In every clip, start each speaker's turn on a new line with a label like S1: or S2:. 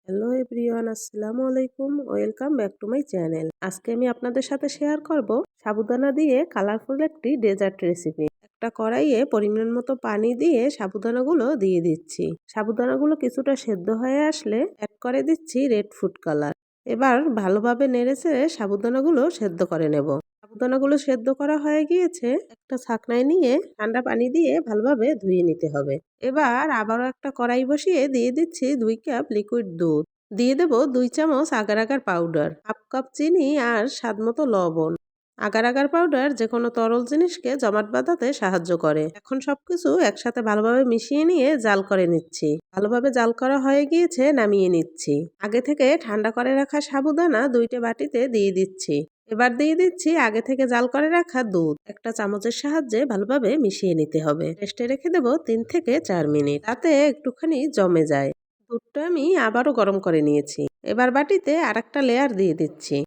S1: Hello everyone, আসসালামু আলাইকুম। Welcome back to my channel. আজকে আমি আপনাদের সাথে শেয়ার করব সাবুদানা দিয়ে কালারফুল একটি ডেজার্ট রেসিপি। একটা কড়াইয়ে পরিমাণ মতো পানি দিয়ে সাবুদানাগুলো দিয়ে দিচ্ছি। সাবুদানাগুলো কিছুটা সেদ্ধ হয়ে আসলে অ্যাড করে দিচ্ছি রেড ফুড কালার। এবার ভালোভাবে নেড়েচেড়ে সাবুদানাগুলো সেদ্ধ করে নেব। সাবুদানাগুলো সেদ্ধ করা হয়ে গিয়েছে, একটা ছাকনায় নিয়ে ঠান্ডা পানি দিয়ে ভালোভাবে ধুয়ে নিতে হবে। এবার আবারও একটা কড়াই বসিয়ে দিয়ে দিচ্ছি 2 কাপ লিকুইড দুধ। দিয়ে দেব 2 চামচ agar agar powder, half cup চিনি আর স্বাদমতো লবণ। আগার আগার পাউডার যে কোনো তরল জিনিসকে জমাট বাঁধাতে সাহায্য করে। এখন সবকিছু একসাথে ভালোভাবে মিশিয়ে নিয়ে জাল করে নিচ্ছি। ভালোভাবে জাল করা হয়ে গিয়েছে, নামিয়ে নিচ্ছি। আগে থেকে ঠান্ডা করে রাখা সাবুদানা 2টে বাটিতে দিয়ে দিচ্ছি। এবার দিয়ে দিচ্ছি আগে থেকে জাল করে রাখা দুধ। একটা চামচের সাহায্যে ভালোভাবে মিশিয়ে নিতে হবে। রেস্টে রেখে দেব 3 থেকে 4 মিনিট, তাতে একটুখানি জমে যায়। দুধটা আমি আবারও গরম করে নিয়েছি। এবার বাটিতে আরেকটা লেয়ার দিয়ে দিচ্ছি।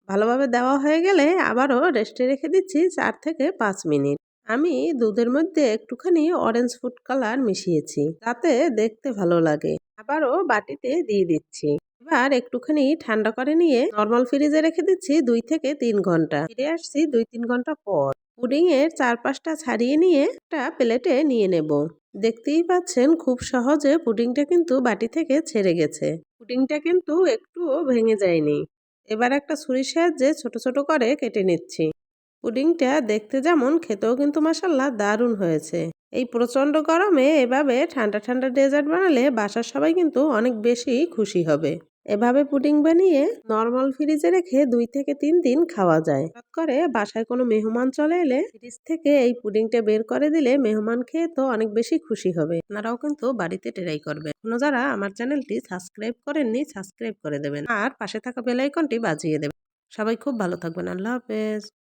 S1: ভালোভাবে দেওয়া হয়ে গেলে আবারও রেস্টে রেখে দিচ্ছি 4 থেকে 5 মিনিট। আমি দুধের মধ্যে একটুখানি অরেঞ্জ ফুড কালার মিশিয়েছি, যাতে দেখতে ভালো লাগে। আবারও বাটিতে দিয়ে দিচ্ছি। এবার একটুখানি ঠান্ডা করে নিয়ে নরমাল ফ্রিজে রেখে দিচ্ছি 2 থেকে 3 ঘন্টা। ফিরে আসছি 2-3 ঘন্টা পর। পুডিং এর চারপাশটা ছাড়িয়ে নিয়ে একটা প্লেটে নিয়ে নেব। দেখতেই পাচ্ছেন খুব সহজে পুডিংটা কিন্তু বাটি থেকে ছেড়ে গেছে। পুডিংটা কিন্তু একটুও ভেঙে যায়নি। এবার একটা ছুরির সাহায্যে ছোট ছোট করে কেটে নিচ্ছি। পুডিংটা দেখতে যেমন, খেতেও কিন্তু মাশাআল্লাহ দারুণ হয়েছে। এই প্রচন্ড গরমে এভাবে ঠান্ডা ঠান্ডা ডেজার্ট বানালে বাসার সবাই কিন্তু অনেক বেশি খুশি হবে। এভাবে পুডিং বানিয়ে নরমাল ফ্রিজে রেখে 2 থেকে 3 দিন খাওয়া যায়। হঠাৎ করে বাসায় কোনো মেহমান চলে এলে ফ্রিজ থেকে এই পুডিংটা বের করে দিলে মেহমান খেয়ে তো অনেক বেশি খুশি হবে। আপনারাও কিন্তু বাড়িতে ট্রাই করবেন। এখনো যারা আমার চ্যানেলটি সাবস্ক্রাইব করেননি, সাবস্ক্রাইব করে দেবেন আর পাশে থাকা বেল আইকনটি বাজিয়ে দেবেন। সবাই খুব ভালো থাকবেন। আল্লাহ হাফেজ।